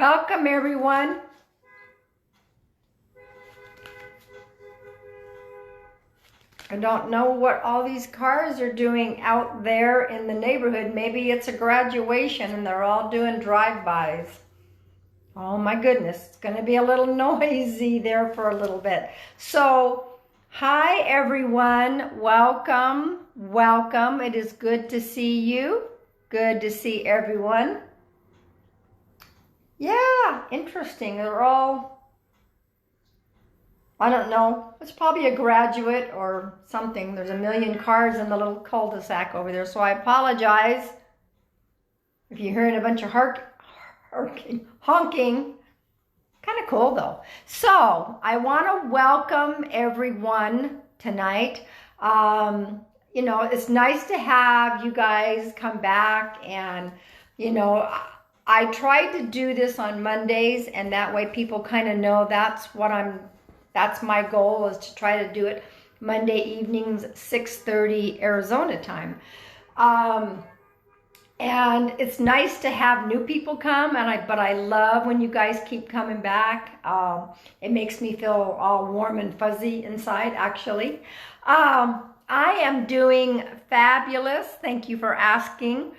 Welcome, everyone. I don't know what all these cars are doing out there in the neighborhood. Maybe it's a graduation and they're all doing drive-bys. Oh my goodness, it's going to be a little noisy there for a little bit. So, hi everyone. Welcome. Welcome. It is good to see you. Good to see everyone. Yeah, interesting. They're all, I don't know, it's probably a graduate or something. There's a million cars in the little cul-de-sac over there, so I apologize if you're hearing a bunch of honking. Kind of cool though. So I want to welcome everyone tonight. You know, it's nice to have you guys come back, and you know, I try to do this on Mondays, and that way people kind of know that's my goal, is to try to do it Monday evenings, 6:30 Arizona time. And it's nice to have new people come, but I love when you guys keep coming back. It makes me feel all warm and fuzzy inside, actually. I am doing fabulous. Thank you for asking.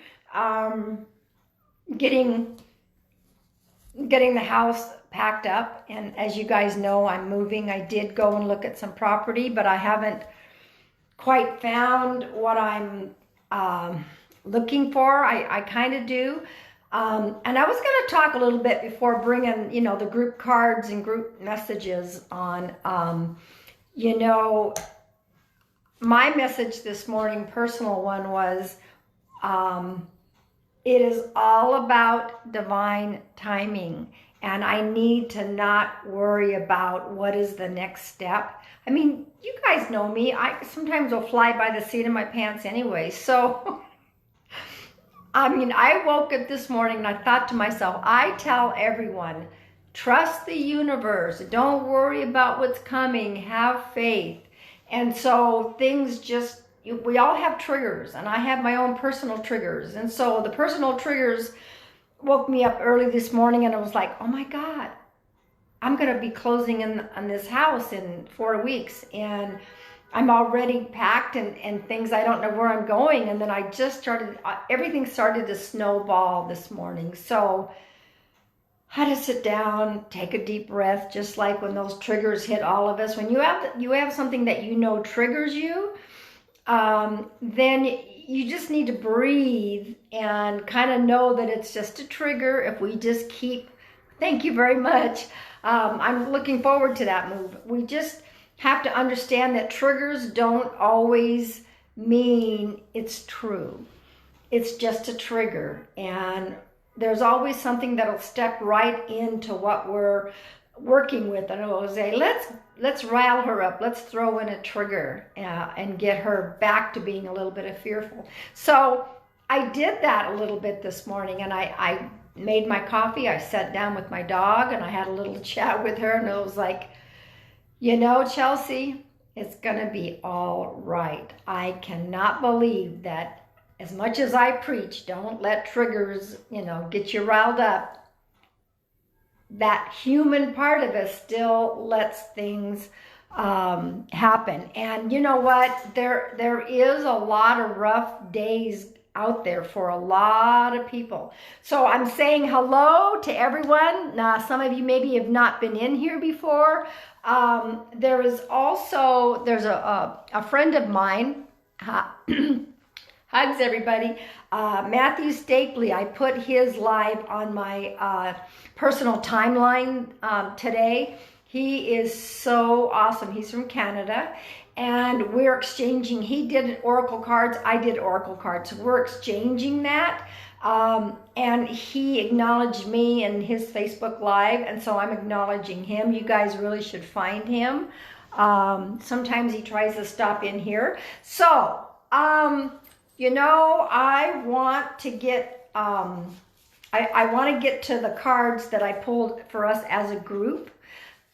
Getting the house packed up, and as you guys know, I'm moving. I did go and look at some property, but I haven't quite found what I'm looking for. I kind of do. And I was going to talk a little bit before bringing, you know, the group cards and group messages on. You know, my message this morning, personal one, was it is all about divine timing, and I need to not worry about what is the next step. I mean, you guys know me. I sometimes will fly by the seat of my pants anyway. So, I mean, I woke up this morning and I thought to myself, I tell everyone, trust the universe. Don't worry about what's coming. Have faith. And so things just, we all have triggers, and I have my own personal triggers. And so the personal triggers woke me up early this morning, and it was like, oh my God, I'm going to be closing on this house in 4 weeks, and I'm already packed and things. I don't know where I'm going. And then I just started, everything started to snowball this morning. So I had to sit down, take a deep breath, just like when those triggers hit all of us. When you have something that you know triggers you, then you just need to breathe and kind of know that it's just a trigger. If we just keep, thank you very much. I'm looking forward to that move. We just have to understand that triggers don't always mean it's true. It's just a trigger, and there's always something that'll step right into what we're working with, and it'll say, let's rile her up, let's throw in a trigger and get her back to being a little bit of fearful. So I did that a little bit this morning, and I made my coffee. I sat down with my dog and I had a little chat with her, and it was like, you know, Chelsea, it's gonna be all right. I cannot believe that as much as I preach, don't let triggers, you know, get you riled up, that human part of us still lets things happen. And you know what? There is a lot of rough days out there for a lot of people. So I'm saying hello to everyone. Now, some of you maybe have not been in here before. There's a friend of mine. Hugs, everybody. Matthew Stapley, I put his live on my personal timeline today. He is so awesome. He's from Canada, and we're exchanging. He did oracle cards. I did oracle cards. So we're exchanging that. And he acknowledged me in his Facebook Live, and so I'm acknowledging him. You guys really should find him. Sometimes he tries to stop in here. So, you know, I want to get I want to get to the cards that I pulled for us as a group,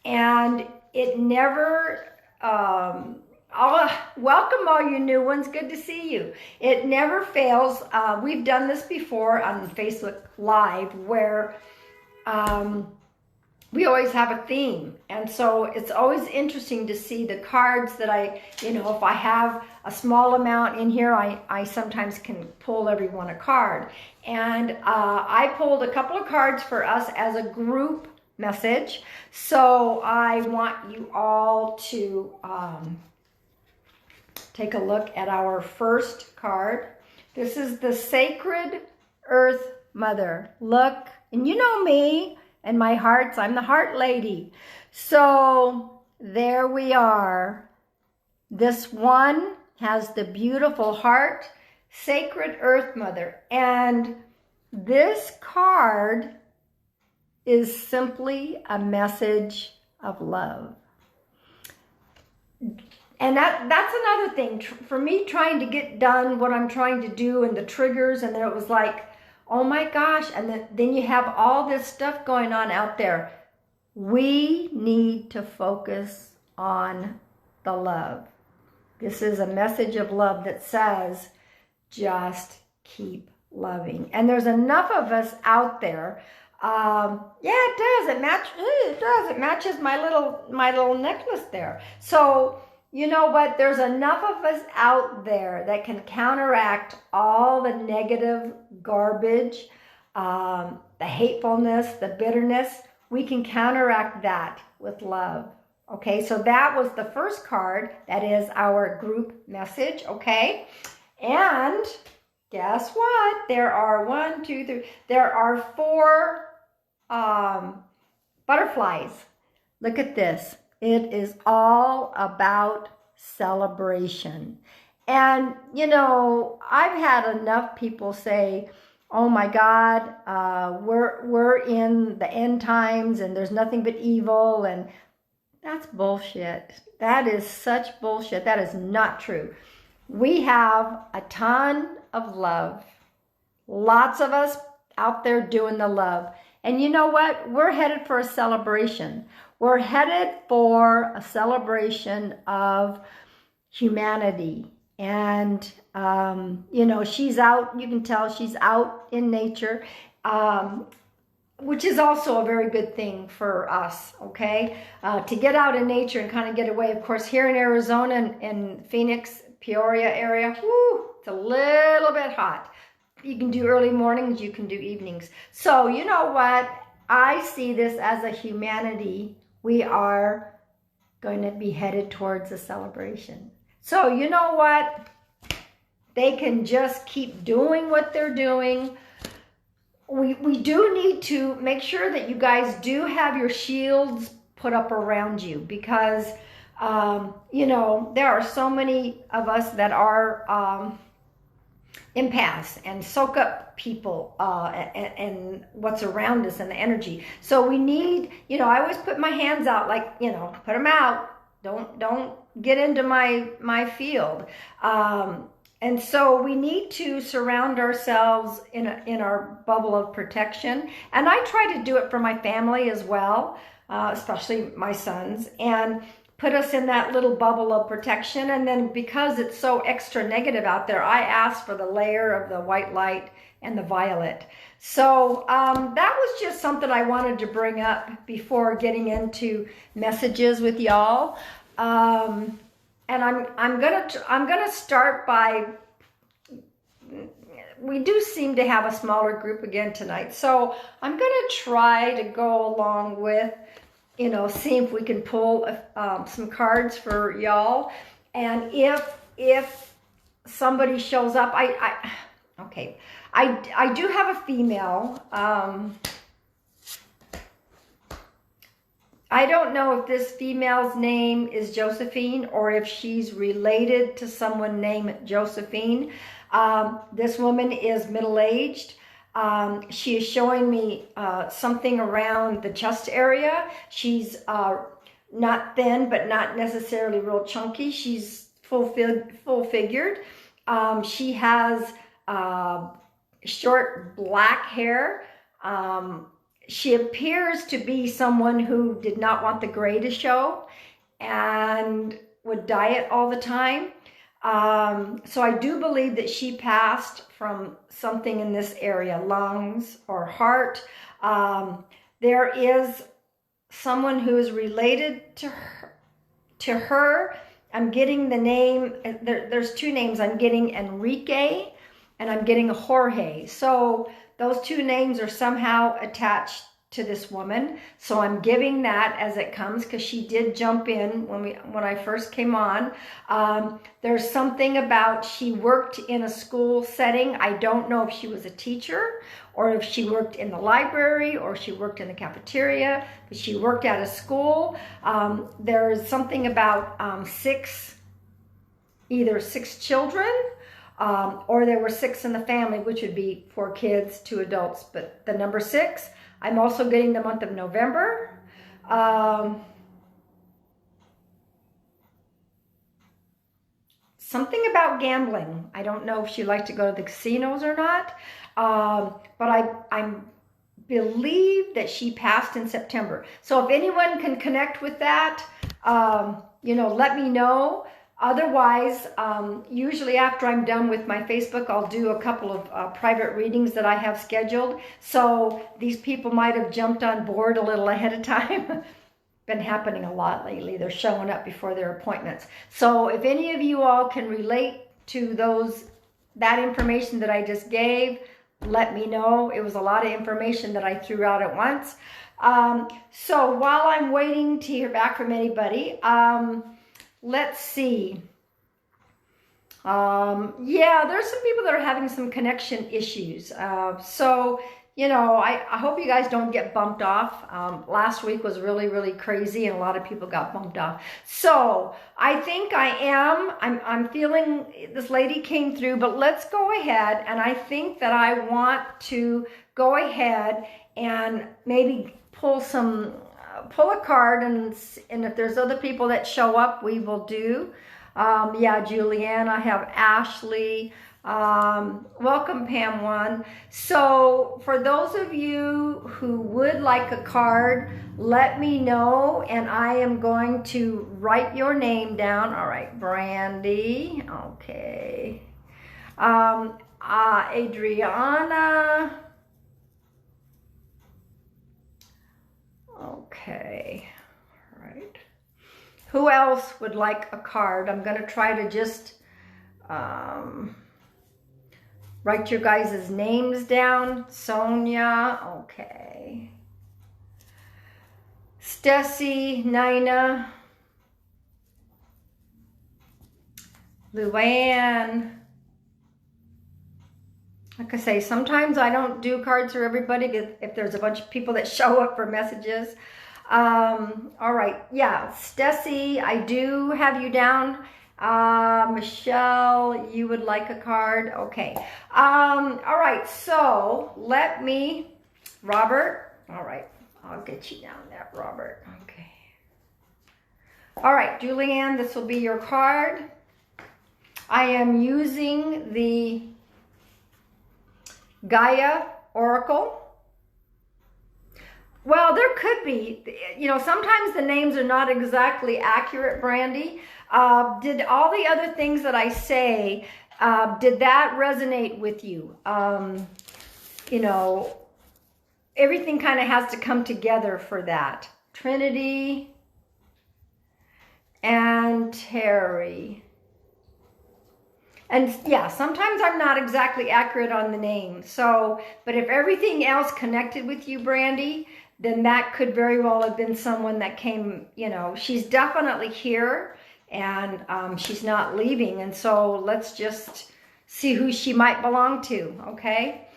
and it never welcome all you new ones. Good to see you. It never fails. We've done this before on Facebook Live, where we always have a theme. And so it's always interesting to see the cards that if I have a small amount in here, I sometimes can pull everyone a card. And I pulled a couple of cards for us as a group message. So I want you all to take a look at our first card. This is the Sacred Earth Mother. Look, and you know me and my hearts, I'm the heart lady. So there we are. This one has the beautiful heart, Sacred Earth Mother. And this card is simply a message of love. And that's another thing for me, trying to get done what I'm trying to do and the triggers. And then it was like, oh my gosh. And then you have all this stuff going on out there. We need to focus on the love. This is a message of love that says, just keep loving. And there's enough of us out there. Yeah, it does. It does. It matches my little necklace there. So, you know what? There's enough of us out there that can counteract all the negative garbage, the hatefulness, the bitterness. We can counteract that with love. Okay, so that was the first card. That is our group message. Okay, and guess what? There are 1, 2, 3. There are 4 butterflies. Look at this. It is all about celebration. And, I've had enough people say, oh my God, we're in the end times and there's nothing but evil. And that's bullshit. That is such bullshit. That is not true. We have a ton of love. Lots of us out there doing the love. And you know what? We're headed for a celebration. We're headed for a celebration of humanity. And, she's out, you can tell she's out in nature, which is also a very good thing for us, okay? To get out in nature and kind of get away. Of course, here in Arizona and Phoenix, Peoria area, it's a little bit hot. You can do early mornings, you can do evenings. So you know what? I see this as a humanity. We are going to be headed towards a celebration. So you know what? They can just keep doing what they're doing. We do need to make sure that you guys do have your shields put up around you, because, there are so many of us that are empaths and soak up people and what's around us and the energy. So we need, I always put my hands out, like, put them out. Don't get into my field. And so we need to surround ourselves in our bubble of protection. And I try to do it for my family as well, especially my sons, and put us in that little bubble of protection. And then because it's so extra negative out there, I ask for the layer of the white light and the violet. So that was just something I wanted to bring up before getting into messages with y'all. And I'm gonna start by, we do seem to have a smaller group again tonight, so I'm gonna try to go along with, see if we can pull some cards for y'all. And if somebody shows up, I do have a female. I don't know if this female's name is Josephine or if she's related to someone named Josephine. This woman is middle-aged. She is showing me something around the chest area. She's not thin, but not necessarily real chunky. She's full-figured. She has short black hair. She appears to be someone who did not want the gray to show and would diet all the time. So I do believe that she passed from something in this area, lungs or heart. There is someone who is related to her. I'm getting the name, there's two names. I'm getting Enrique and I'm getting Jorge. So those two names are somehow attached to this woman. So I'm giving that as it comes, because she did jump in when I first came on. There's something about she worked in a school setting. I don't know if she was a teacher or if she worked in the library or she worked in the cafeteria, but she worked at a school. There's something about either six children, or there were six in the family, which would be 4 kids, 2 adults, but the number 6. I'm also getting the month of November. Something about gambling. I don't know if she liked to go to the casinos or not, but I believe that she passed in September. So if anyone can connect with that, let me know. Otherwise, usually after I'm done with my Facebook, I'll do a couple of private readings that I have scheduled. So these people might have jumped on board a little ahead of time. Been happening a lot lately. They're showing up before their appointments. So if any of you all can relate to that information that I just gave, let me know. It was a lot of information that I threw out at once. So while I'm waiting to hear back from anybody, let's see. Yeah, there's some people that are having some connection issues. So, I hope you guys don't get bumped off. Last week was really, really crazy and a lot of people got bumped off. So I think I'm feeling this lady came through, but let's go ahead. And I think that I want to go ahead and maybe pull a card, and if there's other people that show up, we will do. Yeah, Julianne, I have Ashley. Welcome, Pam 1. So for those of you who would like a card, let me know, and I am going to write your name down. All right, Brandy. Okay. Adriana. Okay. All right. Who else would like a card? I'm going to try to just write your guys' names down. Sonia, okay. Stessie, Nina, Luann. Like I say, sometimes I don't do cards for everybody if there's a bunch of people that show up for messages. All right, yeah, Stessie, I do have you down. Michelle, you would like a card? Okay. All right, so Robert, all right, I'll get you down there, Robert. Okay. All right, Julianne, this will be your card. I am using the Gaia Oracle. Well, there could be, sometimes the names are not exactly accurate, Brandy. Did all the other things that I say, did that resonate with you? Everything kind of has to come together for that. Trinity and Terry. And yeah, sometimes I'm not exactly accurate on the name. So, but if everything else connected with you, Brandy, then that could very well have been someone that came, she's definitely here and she's not leaving. And so let's just see who she might belong to, okay?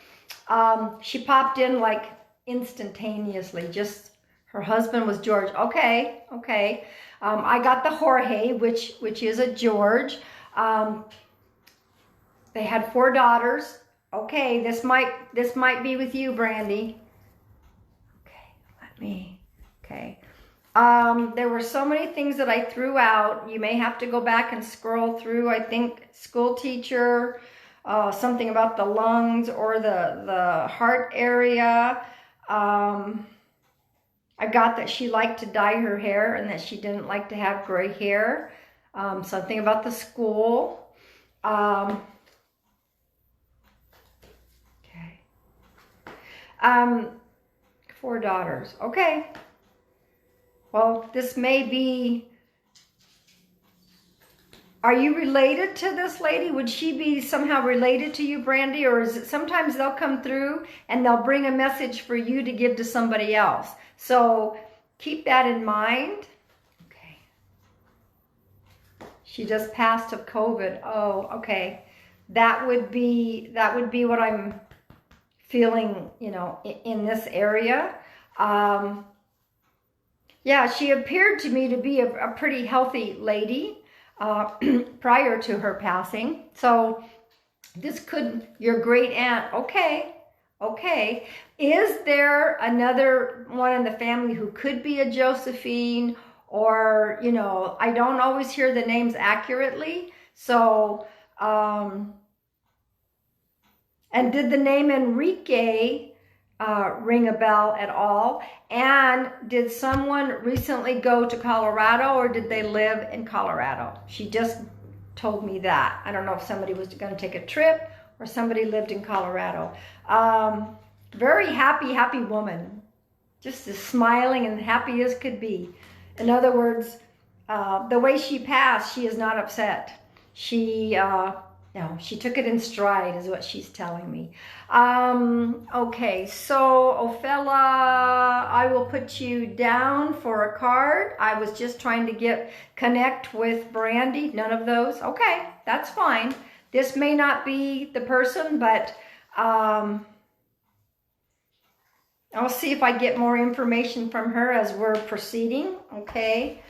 She popped in like instantaneously, just her husband was George. Okay. I got the Jorge, which is a George. They had 4 daughters. Okay, this might be with you, Brandy. Okay. There were so many things that I threw out. You may have to go back and scroll through. I think school teacher, something about the lungs or the heart area. I got that she liked to dye her hair and that she didn't like to have gray hair. Something about the school. 4 daughters. Okay. Well, this may be... Are you related to this lady? Would she be somehow related to you, Brandy? Or is it sometimes they'll come through and they'll bring a message for you to give to somebody else? So keep that in mind. Okay. She just passed of COVID. Oh, okay. That would be what I'm feeling, you know, in this area. Yeah, she appeared to me to be a pretty healthy lady. Prior to her passing. So this could, your great aunt, okay. Is there another one in the family who could be a Josephine, or, you know, I don't always hear the names accurately. So, and did the name Enrique ring a bell at all? And did someone recently go to Colorado, or did they live in Colorado? She just told me that. I don't know if somebody was going to take a trip or somebody lived in Colorado. Very happy woman. Just as smiling and happy as could be. In other words, the way she passed, she is not upset. No, she took it in stride is what she's telling me. Okay, so Ophelia, I will put you down for a card. I was just trying to connect with Brandy. None of those. Okay, that's fine. This may not be the person, but I'll see if I get more information from her as we're proceeding. Okay.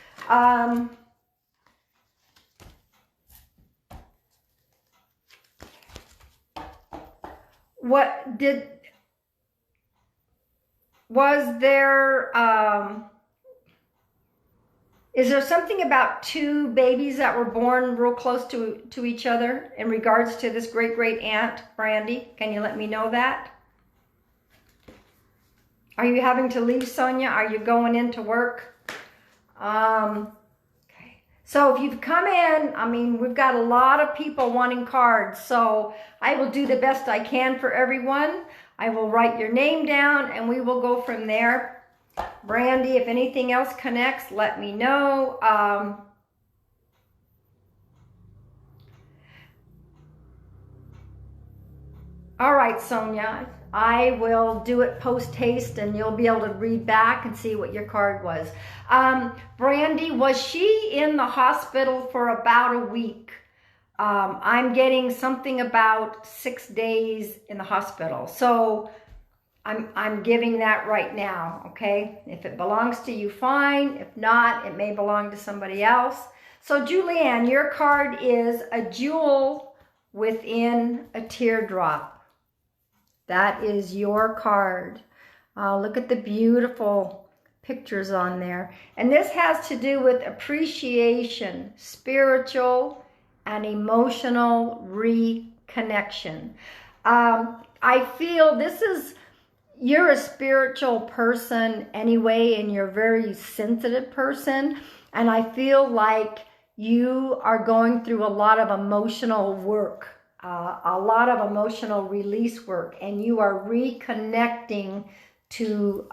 Is there something about 2 babies that were born real close to each other in regards to this great aunt, Brandy? Can you let me know that? Are you having to leave, Sonia? Are you going into work? Okay. So if you've come in, I mean, we've got a lot of people wanting cards, so I will do the best I can for everyone. I will write your name down and we will go from there. Brandy, if anything else connects, let me know. All right, Sonia, I will do it post-haste and you'll be able to read back and see what your card was. Brandy, was she in the hospital for about a week? I'm getting something about 6 days in the hospital. So I'm giving that right now, okay? If it belongs to you, fine. If not, it may belong to somebody else. So Julianne, your card is a jewel within a teardrop. That is your card. Look at the beautiful pictures on there. And this has to do with appreciation, spiritual and emotional reconnection. I feel you're a spiritual person anyway, and you're a very sensitive person. And I feel like you are going through a lot of emotional work, a lot of emotional release work, and you are reconnecting to,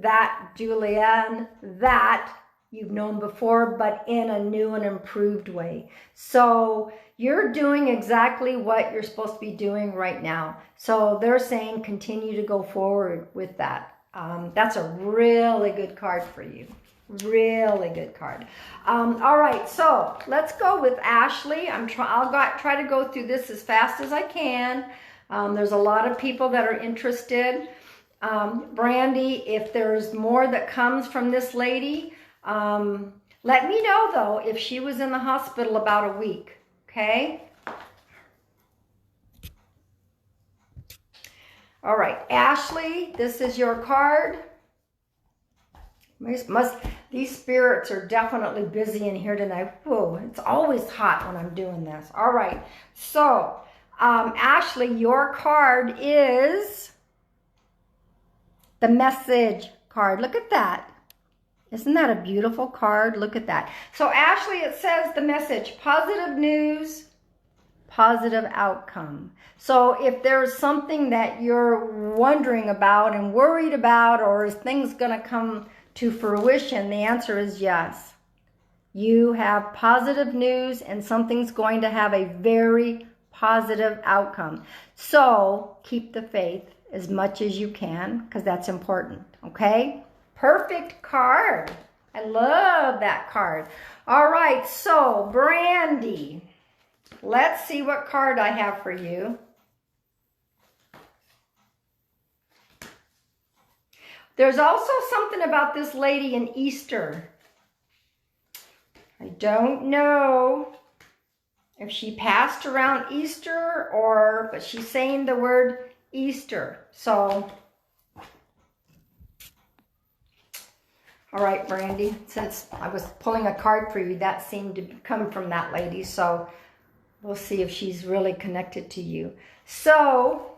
that Julianne that you've known before, but in a new and improved way. So you're doing exactly what you're supposed to be doing right now. So they're saying continue to go forward with that. That's a really good card for you. Really good card. All right, so let's go with Ashley. I'll try to go through this as fast as I can. There's a lot of people that are interested. Brandy, if there's more that comes from this lady, let me know though if she was in the hospital about a week, okay? All right, Ashley, this is your card. These spirits are definitely busy in here tonight. Whoa, it's always hot when I'm doing this. All right, so Ashley, your card is the message card. Look at that. Isn't that a beautiful card? Look at that. So Ashley, it says the message, positive news, positive outcome. So if there's something that you're wondering about and worried about, or is things going to come to fruition, the answer is yes. You have positive news and something's going to have a very positive outcome. So keep the faith as much as you can, because that's important, okay? Perfect card. I love that card. All right, so Brandy, let's see what card I have for you. There's also something about this lady in Easter. I don't know if she passed around Easter but she's saying the word Easter. So, all right, Brandy, since I was pulling a card for you, that seemed to come from that lady. So we'll see if she's really connected to you. So,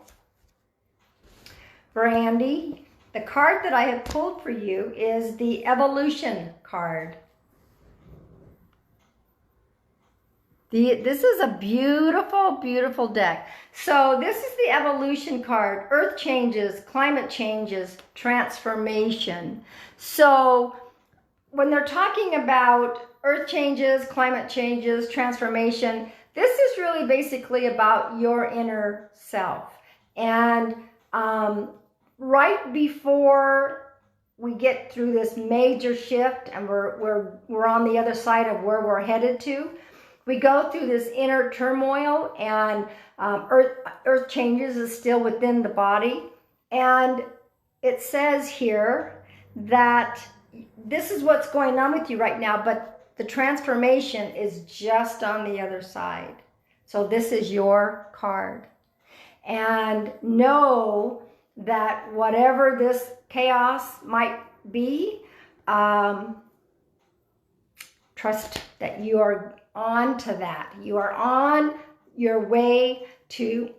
Brandy, the card that I have pulled for you is the Evolution card. This is a beautiful, beautiful deck. So this is the Evolution card. Earth changes, climate changes, transformation. So when they're talking about earth changes, climate changes, transformation, this is really basically about your inner self. And right before we get through this major shift and we're on the other side of where we're headed to, we go through this inner turmoil, and earth changes is still within the body. And it says here that this is what's going on with you right now, but the transformation is just on the other side. So this is your card. And know that whatever this chaos might be, trust that you are on to that. You are on your way to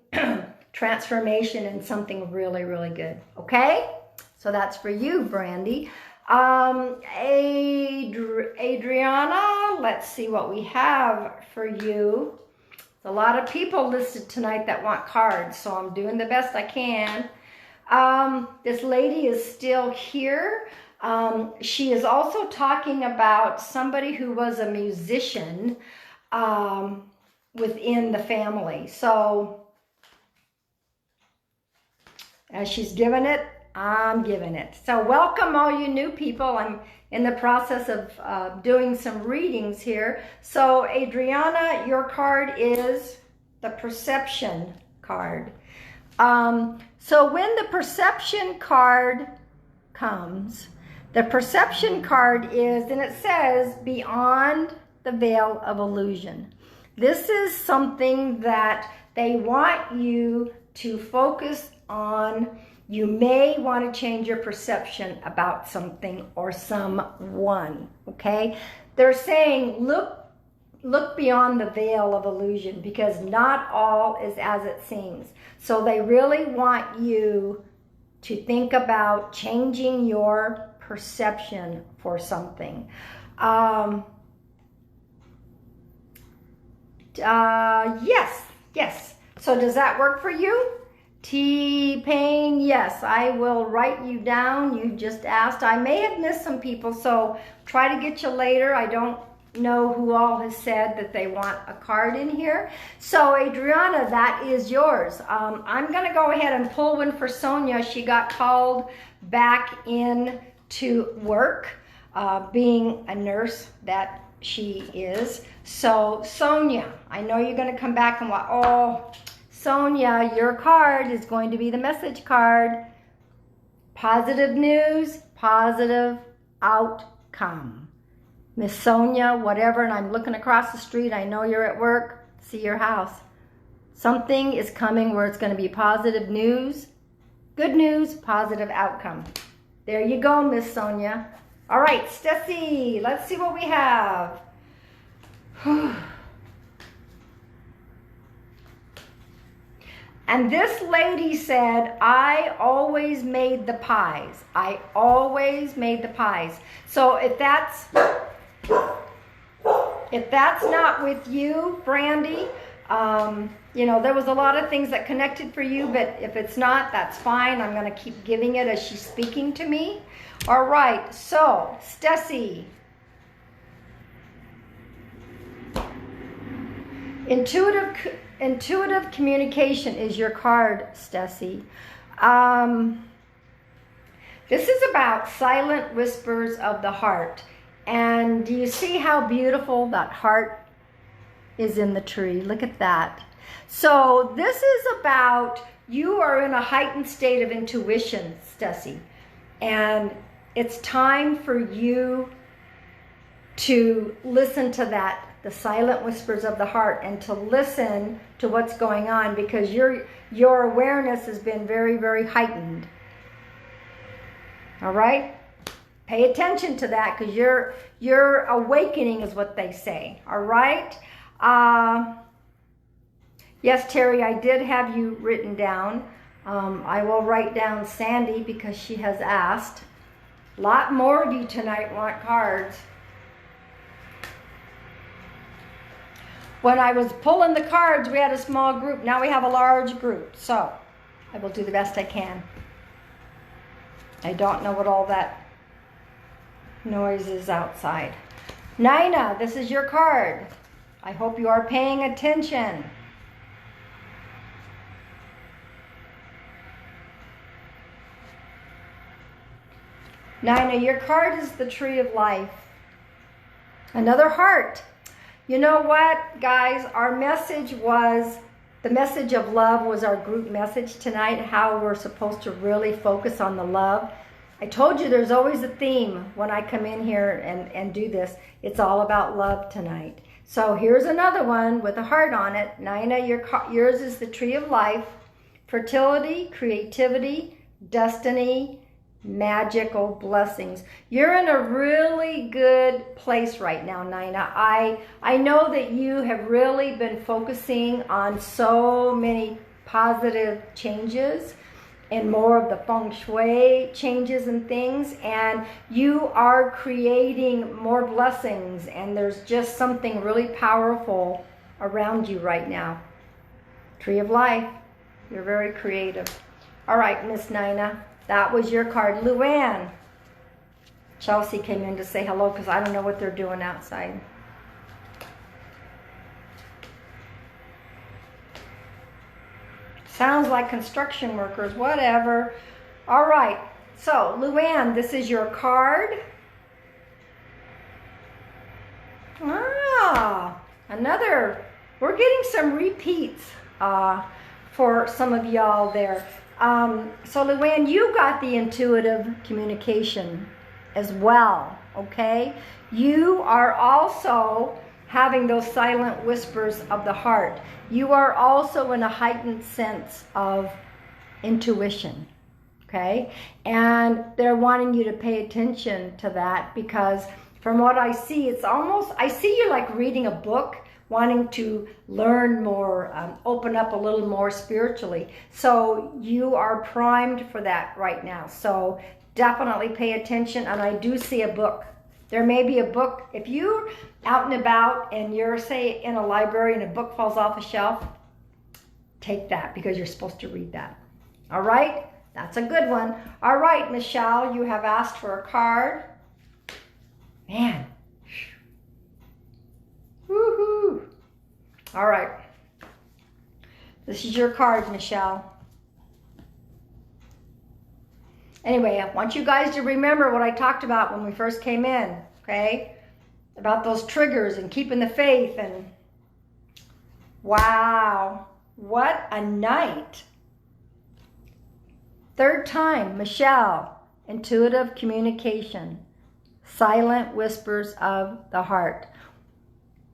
transformation and something really, really good. Okay? So that's for you, Brandy. Adriana, let's see what we have for you. There's a lot of people listed tonight that want cards, so I'm doing the best I can. This lady is still here. She is also talking about somebody who was a musician within the family. So as she's given it, I'm giving it. So welcome all you new people. I'm in the process of doing some readings here. So Adriana, your card is the Perception card. So when the Perception card comes, the Perception card is, and it says, beyond the veil of illusion. This is something that they want you to focus on. You may want to change your perception about something or someone, okay? They're saying, look beyond the veil of illusion, because not all is as it seems. So they really want you to think about changing your perception for something. Yes. So does that work for you? T-Pain, yes, I will write you down. You just asked. I may have missed some people, so try to get you later. I don't know who all has said that they want a card in here. So Adriana, that is yours. I'm going to go ahead and pull one for Sonia. She got called back in to work, being a nurse that she is. So Sonia, I know you're going to come back and Sonia, your card is going to be the message card. Positive news, positive outcome. Miss Sonia, whatever, and I'm looking across the street. I know you're at work. See your house. Something is coming where it's going to be positive news, good news, positive outcome. There you go, Miss Sonia. All right, Stessie, let's see what we have. And this lady said, I always made the pies. I always made the pies. So if that's not with you, Brandy, You know, there was a lot of things that connected for you, but if it's not, that's fine. I'm going to keep giving it as she's speaking to me. All right, so Stessie. Intuitive communication is your card, Stessie. This is about silent whispers of the heart. And do you see how beautiful that heart is in the tree? Look at that. So this is about, you are in a heightened state of intuition, Stessie. And it's time for you to listen to that, the silent whispers of the heart, and to listen to what's going on, because your awareness has been very, very heightened. All right? Pay attention to that, because you're awakening is what they say. All right? Yes, Terry, I did have you written down. I will write down Sandy because she has asked. A lot more of you tonight want cards. When I was pulling the cards, we had a small group. Now we have a large group. So I will do the best I can. I don't know what all that noise is outside. Nina, this is your card. I hope you are paying attention. Nina, your card is the Tree of Life. Another heart. You know what, guys? Our message was, the message of love was our group message tonight, how we're supposed to really focus on the love. I told you there's always a theme when I come in here and do this. It's all about love tonight. So here's another one with a heart on it. Nina, yours is the Tree of Life. Fertility, creativity, destiny, magical blessings. You're in a really good place right now, Nina. I know that you have really been focusing on so many positive changes and more of the feng shui changes and things, and you are creating more blessings, and there's just something really powerful around you right now. Tree of Life, you're very creative. All right, Miss Nina, that was your card. Luann, Chelsea came in to say hello because I don't know what they're doing outside. Sounds like construction workers, whatever. All right, so Luann, this is your card. Another, we're getting some repeats for some of y'all there. So Luann, you got the intuitive communication as well, okay? You are also having those silent whispers of the heart. You are also in a heightened sense of intuition, okay? And they're wanting you to pay attention to that, because from what I see, it's almost, I see you like reading a book, wanting to learn more, open up a little more spiritually. So you are primed for that right now. So definitely pay attention, and I do see a book. There may be a book. If you're out and about and you're, say, in a library and a book falls off a shelf, take that, because you're supposed to read that. All right? That's a good one. All right, Michelle, you have asked for a card. Man. Woohoo. All right. This is your card, Michelle. Anyway, I want you guys to remember what I talked about when we first came in, okay? About those triggers and keeping the faith, and wow, what a night. Third time, Michelle, intuitive communication, silent whispers of the heart.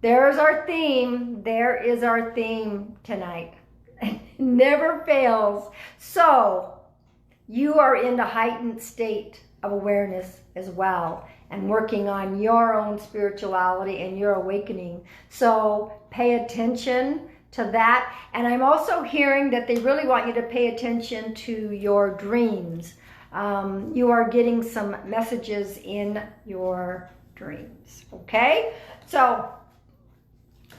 There's our theme. There is our theme tonight. It never fails. So you are in a heightened state of awareness as well, and working on your own spirituality and your awakening. So pay attention to that. And I'm also hearing that they really want you to pay attention to your dreams. You are getting some messages in your dreams, okay? So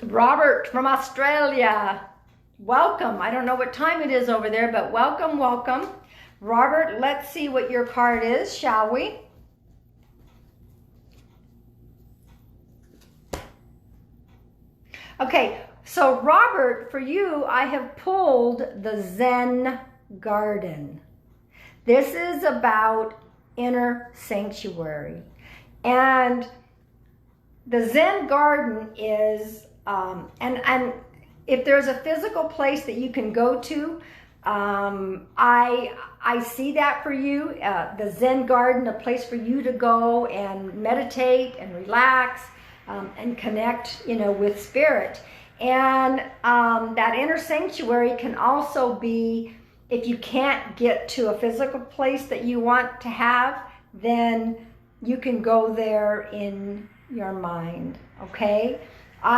Robert from Australia. Welcome. I don't know what time it is over there, but welcome, welcome. Robert, let's see what your card is, shall we? Okay, so Robert, for you, I have pulled the Zen Garden. This is about inner sanctuary. And the Zen Garden is, and if there's a physical place that you can go to, I see that for you, the Zen Garden, a place for you to go and meditate and relax and connect, with spirit. And that inner sanctuary can also be, if you can't get to a physical place that you want to have, then you can go there in your mind, okay? You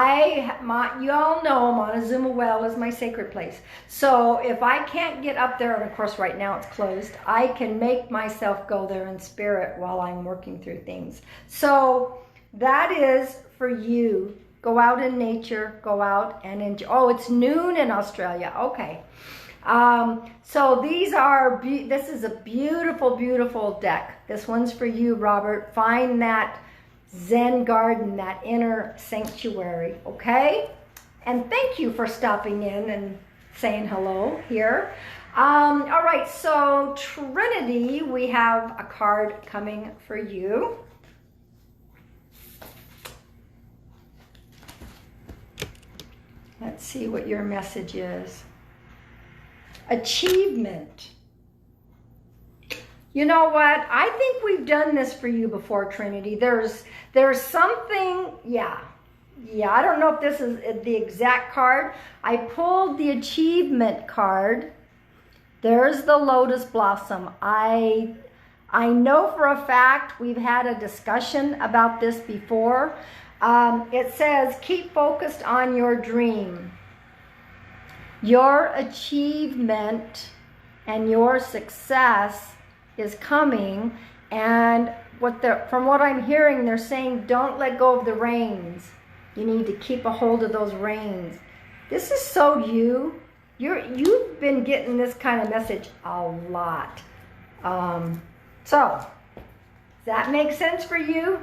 all know Montezuma Well is my sacred place. So if I can't get up there, and of course right now it's closed, I can make myself go there in spirit while I'm working through things. So that is for you. Go out in nature, go out and enjoy. Oh, it's noon in Australia. Okay. So this is a beautiful, beautiful deck. This one's for you, Robert. Find that Zen Garden, that inner sanctuary, okay? And thank you for stopping in and saying hello here. All right, so Trinity, we have a card coming for you. Let's see what your message is. Achievement. You know what? I think we've done this for you before, Trinity. There's something, yeah, I don't know if this is the exact card. I pulled the achievement card. There's the lotus blossom. I know for a fact we've had a discussion about this before. It says, keep focused on your dream. Your achievement and your success is coming, and from what I'm hearing, they're saying don't let go of the reins. You need to keep a hold of those reins. This is so you. You've been getting this kind of message a lot. So, does that make sense for you,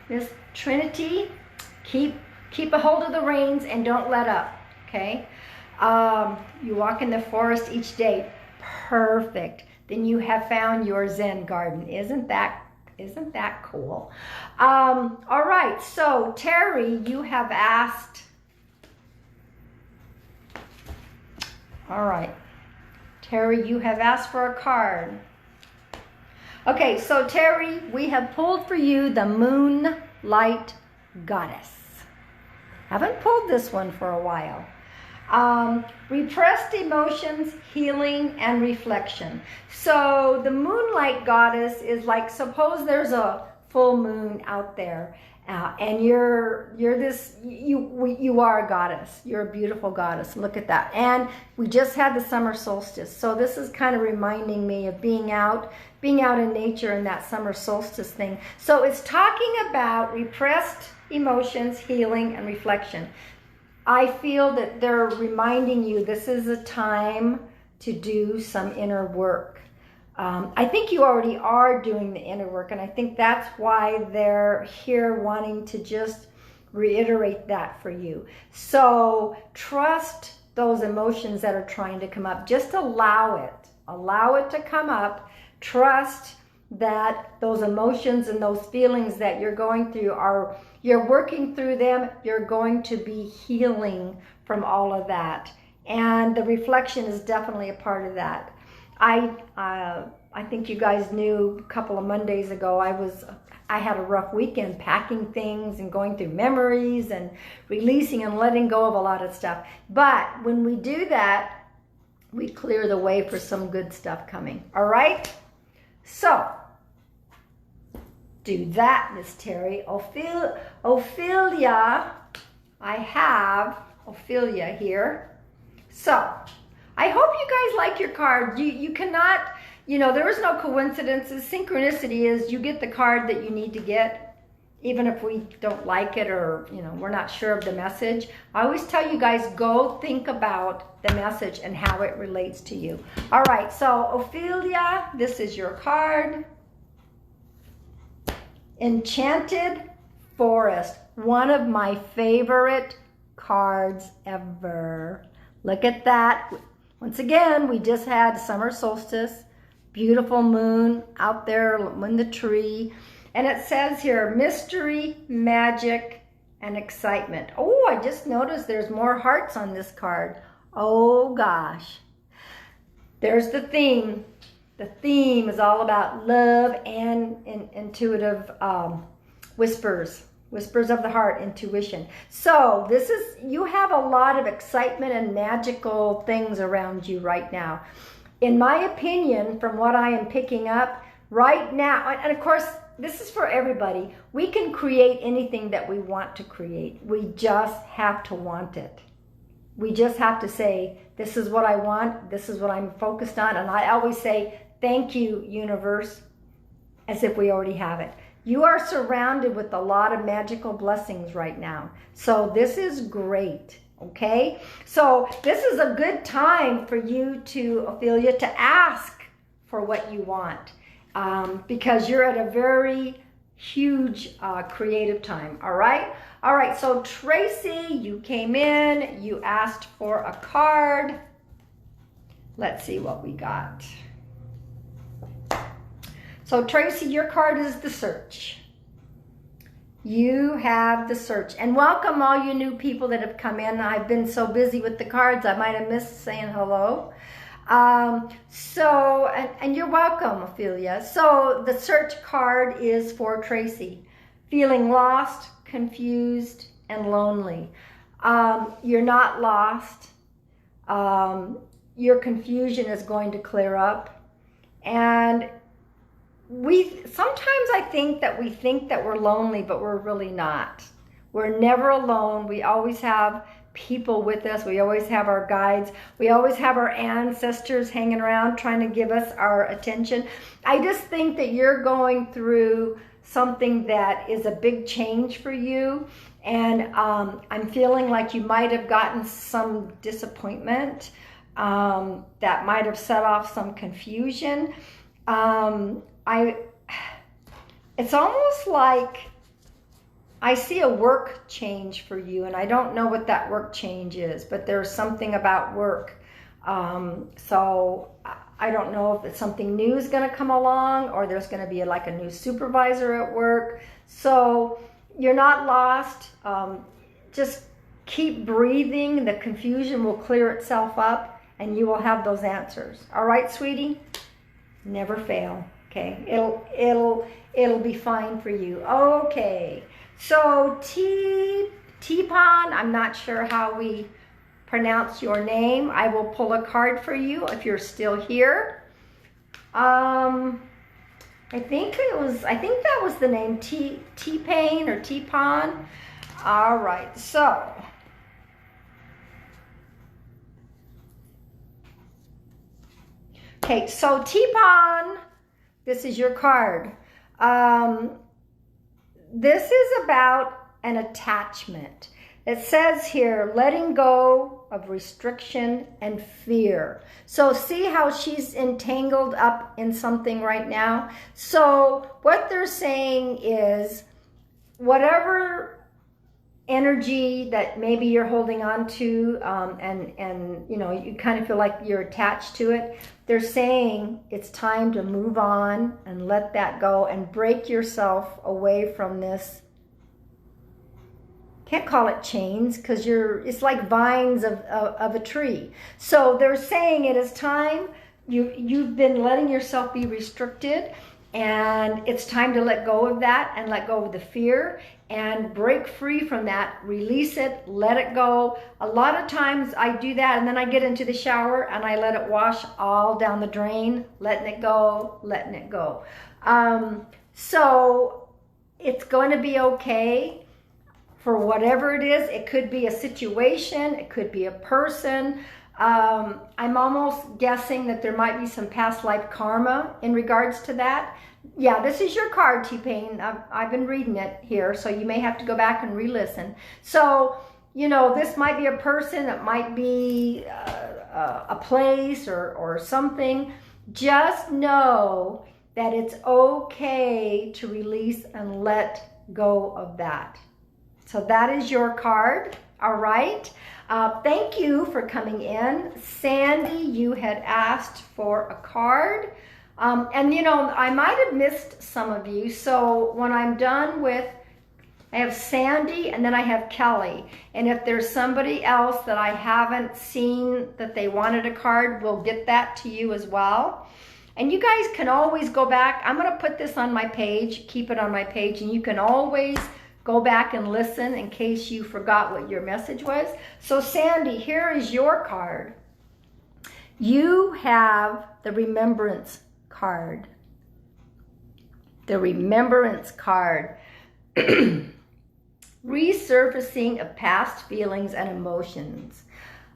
Miss Trinity? Keep a hold of the reins and don't let up, okay? You walk in the forest each day. Perfect. Then you have found your Zen garden. Isn't that cool? All right, so Terry, you have asked. All right, Terry, you have asked for a card. Okay, so Terry, we have pulled for you the Moonlight Goddess. Haven't pulled this one for a while. Repressed emotions, healing, and reflection. So the Moonlight Goddess is like, suppose there's a full moon out there, and you are a goddess. You're a beautiful goddess. Look at that. And we just had the summer solstice, so this is kind of reminding me of being out in nature and that summer solstice thing. So it's talking about repressed emotions, healing, and reflection. I feel that they're reminding you this is a time to do some inner work. I think you already are doing the inner work, and I think that's why they're here wanting to just reiterate that for you. So trust those emotions that are trying to come up. Just allow it. Allow it to come up. Trust that those emotions and those feelings that you're going through you're working through them. You're going to be healing from all of that. And the reflection is definitely a part of that. I think you guys knew a couple of Mondays ago, I had a rough weekend packing things and going through memories and releasing and letting go of a lot of stuff. But when we do that, we clear the way for some good stuff coming. All right? So, do that, Miss Terry. Ophelia, I have Ophelia here. So, I hope you guys like your card. You cannot, there is no coincidences. Synchronicity is you get the card that you need to get. even if we don't like it or, you know, we're not sure of the message. I always tell you guys, go think about the message and how it relates to you. All right, so Ophelia, this is your card. Enchanted Forest, one of my favorite cards ever. Look at that. Once again, we just had summer solstice, beautiful moon out there in the tree. And it says here, mystery, magic, and excitement. Oh, I just noticed there's more hearts on this card. Oh gosh. There's the theme. The theme is all about love and intuitive whispers of the heart, intuition. So this is, you have a lot of excitement and magical things around you right now. In my opinion, from what I am picking up right now, and of course, this is for everybody. We can create anything that we want to create. We just have to want it. We just have to say, this is what I want. This is what I'm focused on. And I always say, thank you, universe, as if we already have it. You are surrounded with a lot of magical blessings right now. So this is great, okay? So this is a good time for you to, Ophelia, to ask for what you want. Because you're at a very huge creative time, all right? All right, so Tracy, you came in, you asked for a card. Let's see what we got. So Tracy, your card is the search. You have the search. And welcome all you new people that have come in. I've been so busy with the cards, I might have missed saying hello. And you're welcome, Ophelia. So the search card is for Tracy. Feeling lost, confused, and lonely. You're not lost. Your confusion is going to clear up. And sometimes I think that we think that we're lonely, but we're really not. We're never alone. We always have people with us. We always have our guides. We always have our ancestors hanging around trying to give us our attention. I just think that you're going through something that is a big change for you. And I'm feeling like you might have gotten some disappointment that might have set off some confusion. It's almost like I see a work change for you, and I don't know what that work change is, but there's something about work. So I don't know if it's something new is going to come along, or there's going to be like a new supervisor at work. So you're not lost. Just keep breathing. The confusion will clear itself up, and you will have those answers. All right, sweetie? Never fail. Okay, it'll be fine for you. Okay, so Teapon, I'm not sure how we pronounce your name. I will pull a card for you if you're still here. I think that was the name, T-Pain or Teapon. All right, so okay, so Teapon, this is your card. This is about an attachment. It says here, letting go of restriction and fear. So see how she's entangled up in something right now? So what they're saying is, whatever energy that maybe you're holding on to, and you know, you kind of feel like you're attached to it, they're saying it's time to move on and let that go and break yourself away from this. Can't call it chains, because it's like vines of a tree. So they're saying it is time. You've been letting yourself be restricted, and it's time to let go of that and let go of the fear and break free from that. Release it, let it go. A lot of times I do that, and then I get into the shower and I let it wash all down the drain, letting it go, letting it go. So it's going to be okay. For whatever it is, it could be a situation, it could be a person. I'm almost guessing that there might be some past life karma in regards to that. Yeah, this is your card, T-Pain. I've been reading it here, so you may have to go back and re-listen. So, you know, this might be a person, it might be a place or something. Just know that it's okay to release and let go of that. So that is your card, all right? Thank you for coming in. Sandy, you had asked for a card. And you know, I might have missed some of you. So when I'm done with, I have Sandy and then I have Kelly. And if there's somebody else that I haven't seen that they wanted a card, we'll get that to you as well. And you guys can always go back. I'm going to put this on my page, keep it on my page, and you can always go back and listen in case you forgot what your message was. So Sandy, here is your card. You have the remembrance card. The remembrance card. Resurfacing of past feelings and emotions.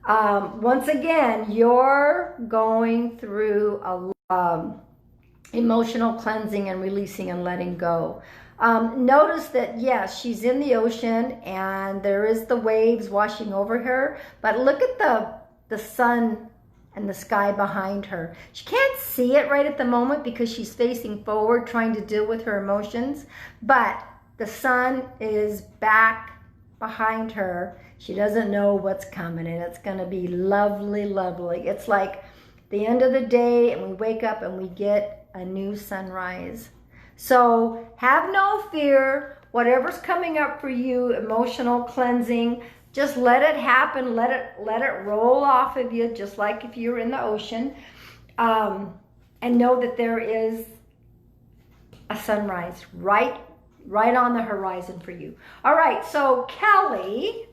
Once again, you're going through a emotional cleansing and releasing and letting go. Notice that, yes, she's in the ocean and there is the waves washing over her, but look at the sun and the sky behind her. She can't see it right at the moment because she's facing forward trying to deal with her emotions, but the sun is back behind her. She doesn't know what's coming, and it's going to be lovely, lovely. It's like the end of the day and we wake up and we get a new sunrise. So have no fear. Whatever's coming up for you, emotional cleansing, just let it happen. Let it roll off of you, just like if you're in the ocean. And know that there is a sunrise right on the horizon for you. All right, so Kelly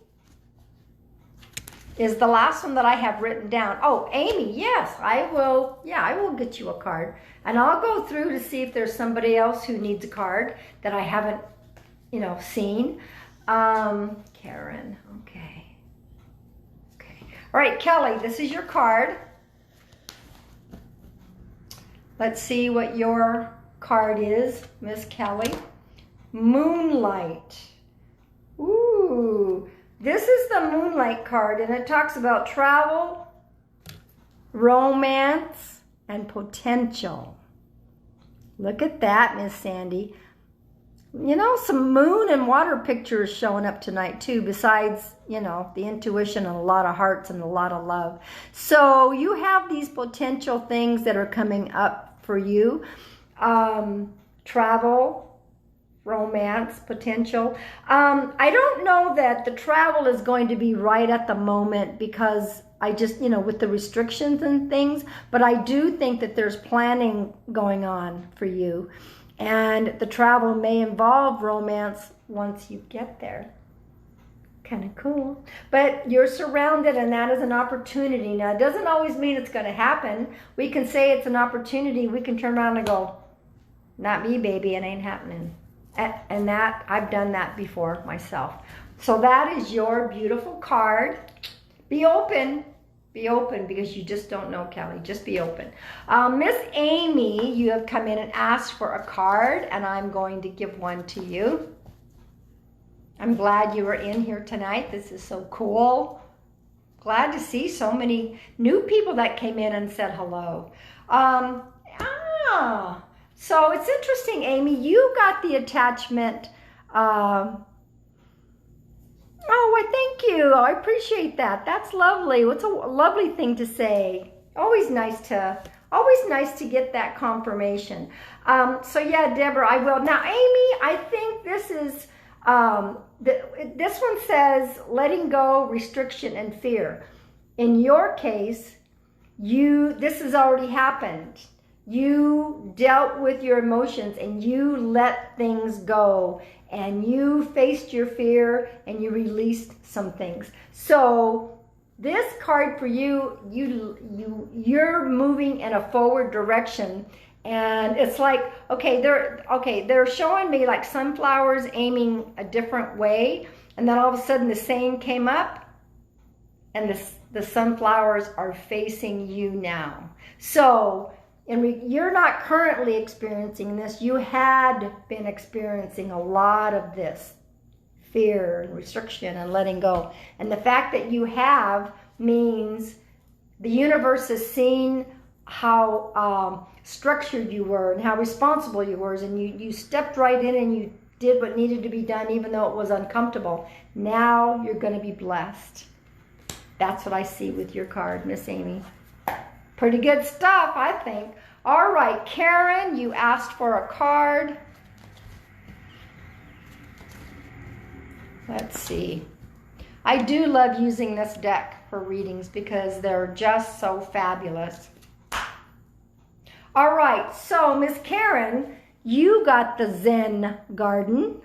is the last one that I have written down. Oh, Amy, yes, I will get you a card. And I'll go through to see if there's somebody else who needs a card that I haven't, you know, seen. Karen, okay. All right, Kelly, this is your card. Let's see what your card is, Miss Kelly. Moonlight. Ooh, this is the Moonlight card, and it talks about travel, romance, and potential. Look at that, Miss Sandy. You know, some moon and water pictures showing up tonight too, besides, you know, the intuition and a lot of hearts and a lot of love. So you have these potential things that are coming up for you. Travel, romance, potential. I don't know that the travel is going to be right at the moment because I just, you know, with the restrictions and things, but I do think that there's planning going on for you. And the travel may involve romance once you get there. Kind of cool. But you're surrounded, and that is an opportunity. Now, it doesn't always mean it's going to happen. We can say it's an opportunity. We can turn around and go, not me, baby, it ain't happening. And that, I've done that before myself. So that is your beautiful card. Be open. Be open, because you just don't know, Kelly. Just be open. Miss Amy, you have come in and asked for a card, and I'm going to give one to you. I'm glad you were in here tonight. This is so cool. Glad to see so many new people that came in and said hello. So it's interesting, Amy. You got the attachment. Oh, thank you. I appreciate that. That's lovely. What's a lovely thing to say. Always nice to get that confirmation. So yeah, Deborah, I will. Now, Amy, I think this is, this one says letting go, restriction, and fear. In your case, this has already happened. You dealt with your emotions and you let things go, and you faced your fear and you released some things. So this card for you, you're moving in a forward direction, and it's like, they're showing me like sunflowers aiming a different way, and then all of a sudden the same came up, and the sunflowers are facing you now. So you're not currently experiencing this. You had been experiencing a lot of this fear and restriction and letting go. And the fact that you have means the universe has seen how structured you were and how responsible you were, and you stepped right in and you did what needed to be done even though it was uncomfortable. Now you're going to be blessed. That's what I see with your card, Miss Amy. Pretty good stuff, I think. All right, Karen, you asked for a card. Let's see. I do love using this deck for readings because they're just so fabulous. All right, so Miss Karen, you got the Zen Garden,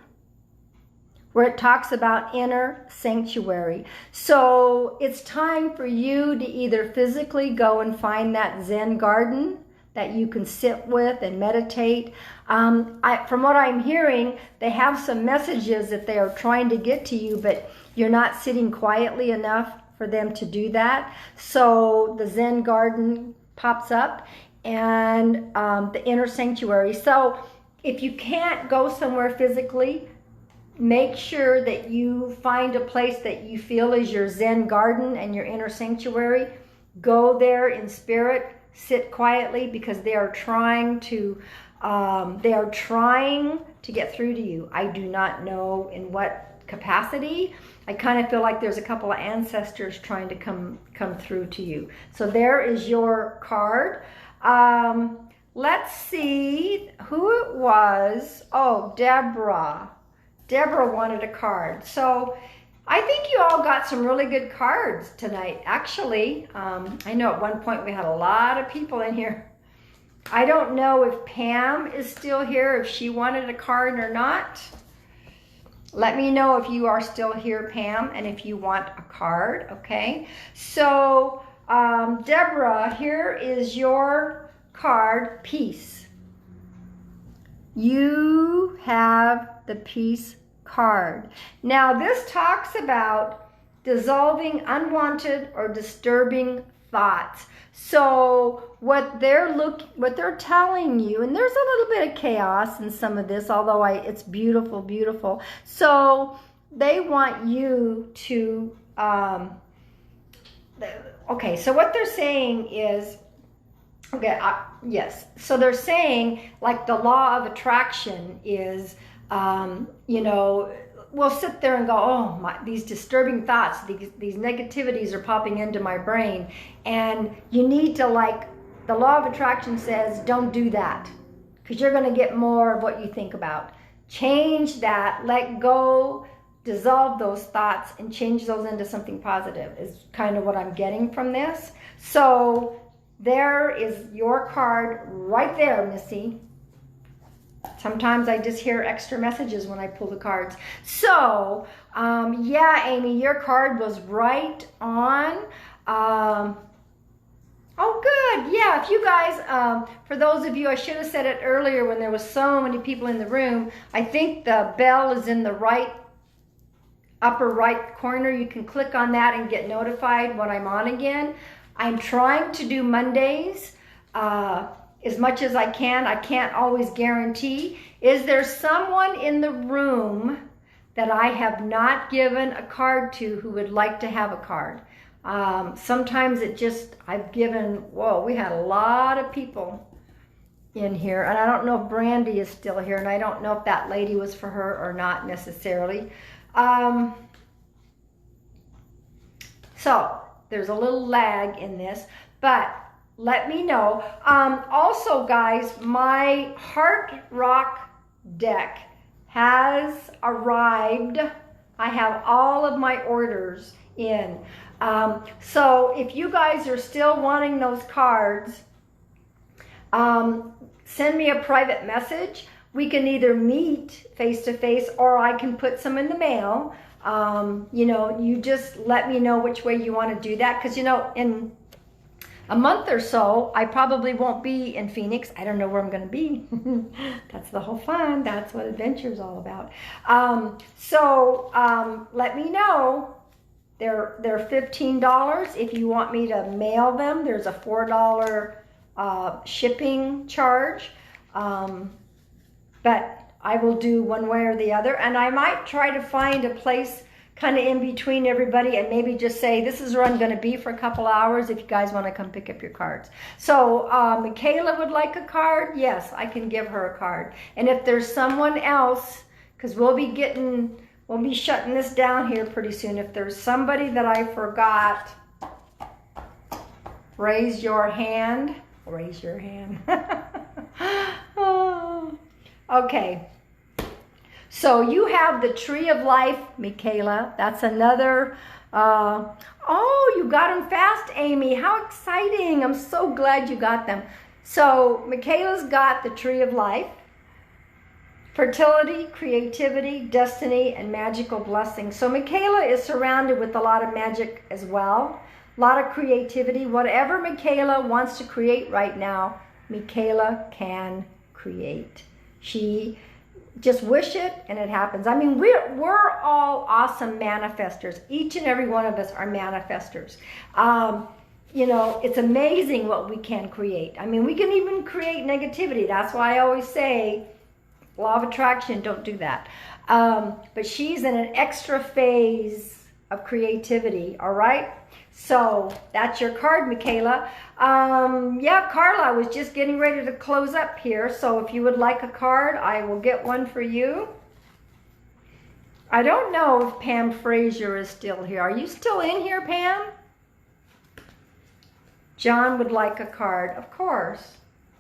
where it talks about inner sanctuary. So it's time for you to either physically go and find that Zen garden that you can sit with and meditate. From what I'm hearing, they have some messages that they are trying to get to you, but you're not sitting quietly enough for them to do that. So the Zen garden pops up, and the inner sanctuary. So if you can't go somewhere physically, make sure that you find a place that you feel is your Zen garden and your inner sanctuary. Go there in spirit, sit quietly, because they are trying to get through to you. I do not know in what capacity. I kind of feel like there's a couple of ancestors trying to come through to you. So there is your card. Let's see who it was. Oh, Deborah. Deborah wanted a card. So I think you all got some really good cards tonight, actually. I know at one point we had a lot of people in here. I don't know if Pam is still here, if she wanted a card or not. Let me know if you are still here, Pam, and if you want a card, okay? So, Deborah, here is your card, Peace. You have the Peace card. Now, this talks about dissolving unwanted or disturbing thoughts. So what they're telling you, and there's a little bit of chaos in some of this, although it's beautiful, beautiful. So they want you to, okay, so what they're saying is, okay, yes. So they're saying, like, the law of attraction is, you know, we'll sit there and go, oh, these disturbing thoughts, these negativities are popping into my brain. And you need to, like, the law of attraction says, don't do that, because you're going to get more of what you think about. Change that, let go, dissolve those thoughts, and change those into something positive is kind of what I'm getting from this. So there is your card right there, Missy. Sometimes I just hear extra messages when I pull the cards. So, yeah, Amy, your card was right on. Oh, good. Yeah, if you guys, for those of you, I should have said it earlier when there was so many people in the room. I think the bell is in the upper right corner. You can click on that and get notified when I'm on again. I'm trying to do Mondays as much as I can. I can't always guarantee. Is there someone in the room that I have not given a card to who would like to have a card? Sometimes I've given, whoa, we had a lot of people in here, and I don't know if Brandy is still here, and I don't know if that lady was for her or not necessarily. So there's a little lag in this, but let me know. Also, guys, my Heart Rock deck has arrived. I have all of my orders in. So if you guys are still wanting those cards, send me a private message. We can either meet face-to-face, or I can put some in the mail. You know, you just let me know which way you want to do that, because, you know, in a month or so, I probably won't be in Phoenix. I don't know where I'm going to be. That's the whole fun. That's what adventure is all about. Let me know. They're $15. If you want me to mail them, there's a $4 shipping charge. But I will do one way or the other. And I might try to find a place kind of in between everybody and maybe just say, this is where I'm going to be for a couple hours if you guys want to come pick up your cards. So Michaela would like a card. Yes, I can give her a card. And if there's someone else, because we'll be shutting this down here pretty soon. If there's somebody that I forgot, raise your hand. Raise your hand. Oh. Okay. So you have the Tree of Life, Michaela. That's another, oh, you got them fast, Amy. How exciting. I'm so glad you got them. So Michaela's got the Tree of Life. Fertility, creativity, destiny, and magical blessings. So Michaela is surrounded with a lot of magic as well. A lot of creativity. Whatever Michaela wants to create right now, Michaela can create. She just wish it and it happens. I mean, we're all awesome manifestors. Each and every one of us are manifestors. You know, it's amazing what we can create. I mean, we can even create negativity. That's why I always say, law of attraction, don't do that. But she's in an extra phase of creativity, all right? So that's your card, Michaela. Yeah, Carla, I was just getting ready to close up here. So if you would like a card, I will get one for you. I don't know if Pam Frazier is still here. Are you still in here, Pam? John would like a card. Of course,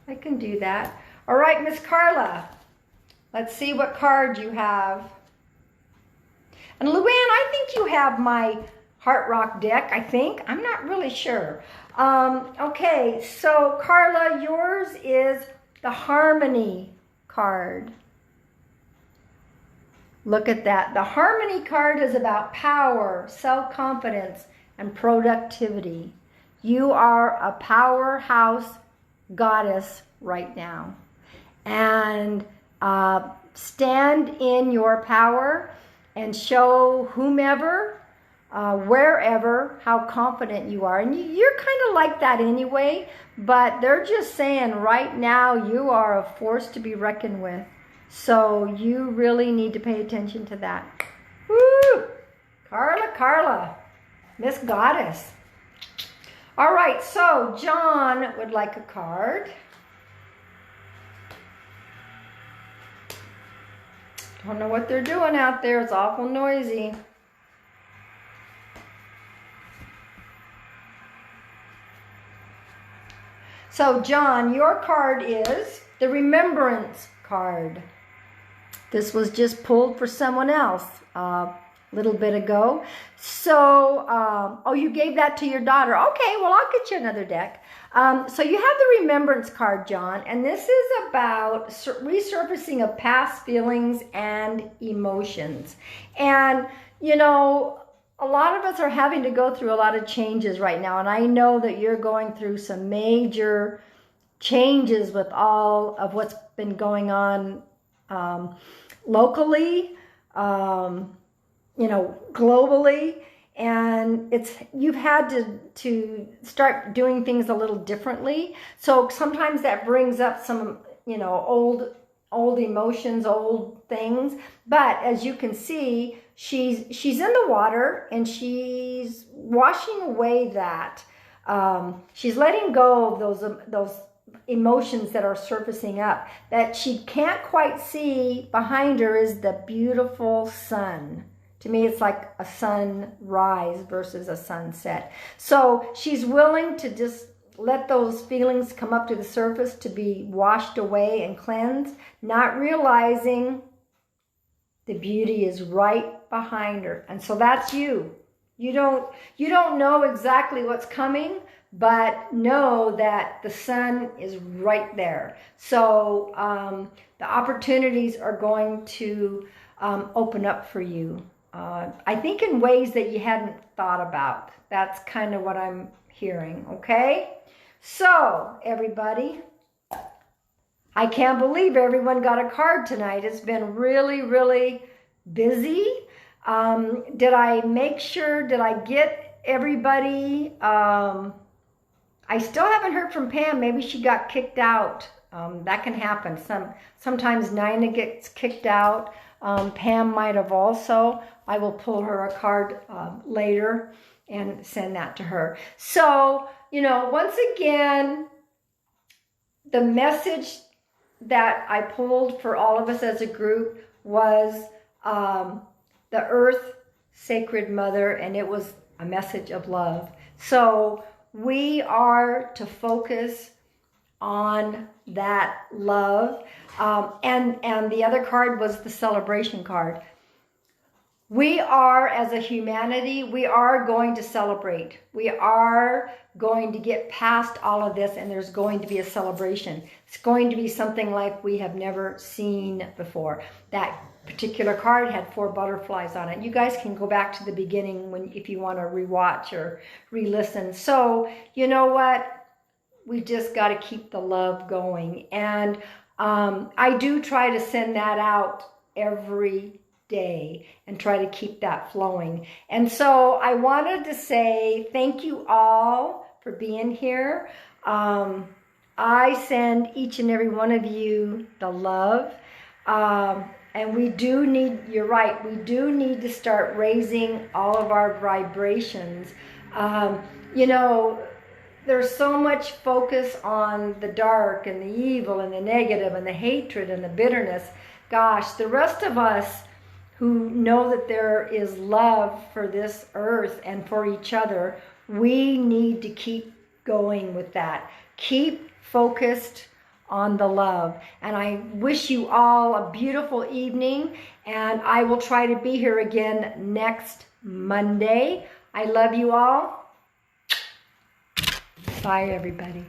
I can do that. All right, Miss Carla, let's see what card you have. And Luann, I think you have my Heart Rock deck, I think. I'm not really sure. Okay, so Carla, yours is the Harmony card. Look at that. The Harmony card is about power, self-confidence, and productivity. You are a powerhouse goddess right now. And stand in your power and show whomever, wherever, how confident you are. And you're kind of like that anyway, but they're just saying right now you are a force to be reckoned with. So you really need to pay attention to that. Woo! Carla, Miss Goddess. All right, so John would like a card. Don't know what they're doing out there. It's awful noisy. So John, your card is the Remembrance card. This was just pulled for someone else a little bit ago. So, oh, you gave that to your daughter. Okay, well, I'll get you another deck. So you have the Remembrance card, John, and this is about resurfacing of past feelings and emotions. And, you know, a lot of us are having to go through a lot of changes right now, and I know that you're going through some major changes with all of what's been going on locally, you know, globally, and you've had to start doing things a little differently. So sometimes that brings up some, you know, old emotions, old things. But as you can see, she's in the water and she's washing away that. She's letting go of those emotions that are surfacing up. That she can't quite see behind her is the beautiful sun. To me, it's like a sunrise versus a sunset. So she's willing to just let those feelings come up to the surface to be washed away and cleansed, not realizing the beauty is right behind her. And so that's you. You don't know exactly what's coming, but know that the sun is right there. So the opportunities are going to open up for you. I think in ways that you hadn't thought about. That's kind of what I'm hearing, okay? So, everybody, I can't believe everyone got a card tonight. It's been really, really busy. Did I make sure, did I get everybody I still haven't heard from Pam. Maybe she got kicked out. That can happen. Sometimes Nina gets kicked out. Pam might have also. I will pull her a card later and send that to her. So, once again, the message that I pulled for all of us as a group was the Earth Sacred Mother, and it was a message of love. So we are to focus on that love. And the other card was the celebration card. We are, as a humanity, we are going to celebrate. We are going to get past all of this, and there's going to be a celebration. It's going to be something like we have never seen before. That particular card had 4 butterflies on it. You guys can go back to the beginning if you want to rewatch or re-listen. So, you know what? We just got to keep the love going. And I do try to send that out every day and try to keep that flowing. And so I wanted to say thank you all for being here. I send each and every one of you the love. And we do need, you're right, we do need to start raising all of our vibrations. There's so much focus on the dark and the evil and the negative and the hatred and the bitterness. Gosh, the rest of us who know that there is love for this earth and for each other, we need to keep going with that. Keep focused on the love. And I wish you all a beautiful evening, and I will try to be here again next Monday. I love you all. Bye, everybody.